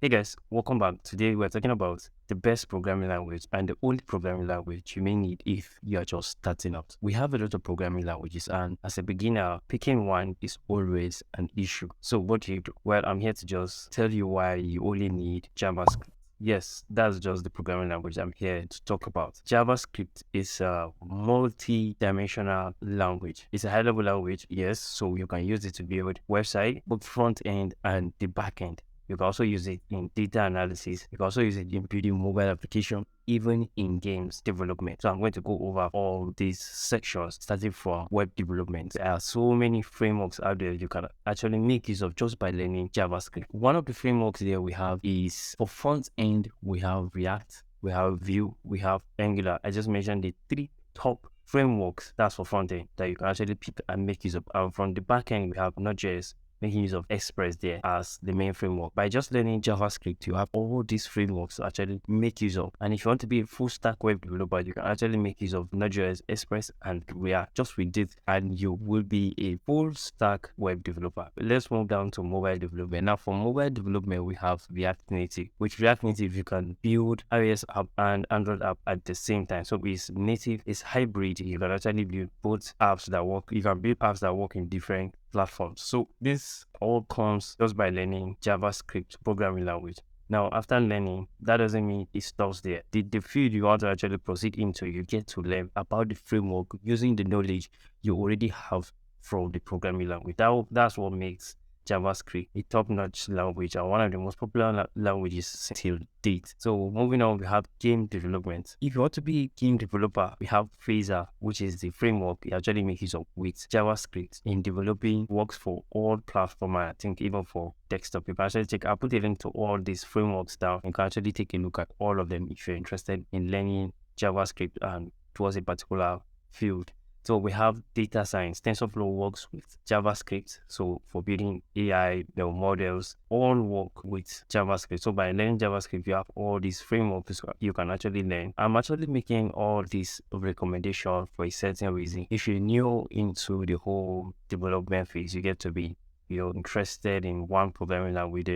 Hey guys, welcome back. Today we're talking about the best programming language and the only programming language you may need if you are just starting out. We have a lot of programming languages, and as a beginner, picking one is always an issue. So what do you do? Well, I'm here to just tell you why you only need JavaScript. Yes, that's just the programming language I'm here to talk about. JavaScript is a multi-dimensional language. It's a high-level language, yes, so you can use it to build website, both front end and the back end. You can also use it in data analysis. You can also use it in building mobile application, even in games development. So I'm going to go over all these sections, starting from web development. There are so many frameworks out there you can actually make use of just by learning JavaScript. One of the frameworks there we have is for front end, we have React, we have Vue, we have Angular. I just mentioned the three top frameworks that's for front end that you can actually pick and make use of. And from the back end, we have Node.js, making use of Express there as the main framework. By just learning JavaScript, you have all these frameworks to actually make use of. And if you want to be a full stack web developer, you can actually make use of Node.js, Express, and React just with it, and you will be a full stack web developer. Let's move down to mobile development. Now, for mobile development, we have React Native. With React Native, you can build iOS app and Android app at the same time. So it's native, it's hybrid. You can actually build both apps that work. You can build apps that work in different platforms. So this all comes just by learning JavaScript programming language. Now, after learning, that doesn't mean it stops there. The field you want to actually proceed into, you get to learn about the framework using the knowledge you already have from the programming language. That's what makes JavaScript a top-notch language and one of the most popular languages till date. So moving on, we have game development. If you want to be a game developer, we have Phaser, which is the framework you actually make use of with JavaScript in developing. Works for all platforms. I think even for desktop. You can actually I'll put a link to all these frameworks down. You can actually take a look at all of them if you're interested in learning JavaScript and towards a particular field. So we have data science. TensorFlow works with JavaScript. So for building AI, the models all work with JavaScript. So by learning JavaScript, you have all these frameworks you can actually learn. I'm actually making all these recommendations for a certain reason. If you're new into the whole development phase, you get to be interested in one programming language.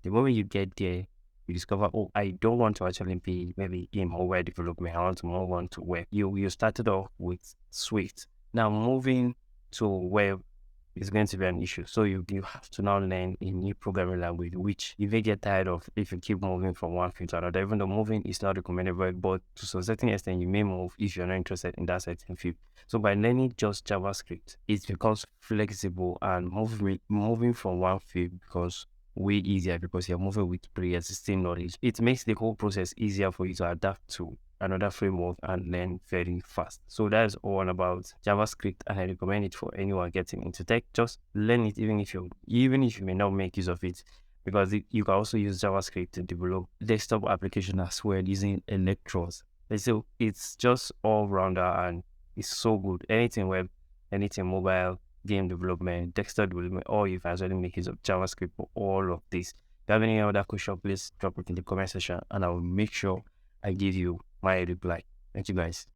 The moment you get there, you discover, oh, I don't want to actually be maybe in mobile development. I want to move on to web. You started off with Swift. Now moving to web is going to be an issue. So you have to now learn a new programming language, which you may get tired of if you keep moving from one field to another. Even though moving is not recommendable, but to a certain extent, you may move if you're not interested in that certain field. So by learning just JavaScript, it becomes flexible and moving from one field becomes way easier because you're moving with pre-existing knowledge. It makes the whole process easier for you to adapt to another framework and learn very fast. So that's all about JavaScript, and I recommend it for anyone getting into tech. Just learn it, even if you may not make use of it, because you can also use JavaScript to develop desktop application as well using electrons. So it's just all rounder and it's so good. Anything web, anything mobile, game development, desktop development, or you can actually make use of JavaScript for all of this. If you have any other question, please drop it in the comment section and I will make sure I give you my reply. Thank you guys.